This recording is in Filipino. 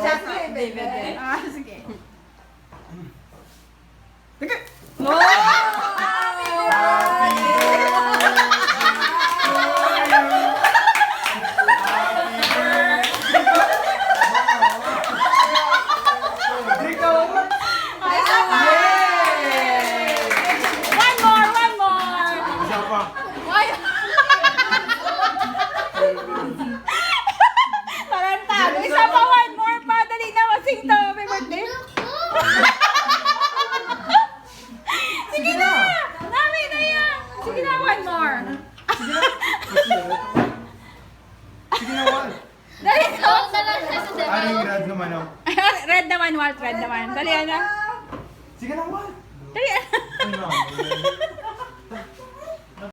David. Ah, sige. Teka! Oh! One more! Isa pa. Tarantado. Isa pa, one more pa. Dali na, masing to. Happy birthday. Sige na! Dami na yan! Sige na, one more. Sige na, Wal. Dali na. Ano yung grad naman, oh? Red naman, Walt. Red naman. Dali na. Sige na, Wal.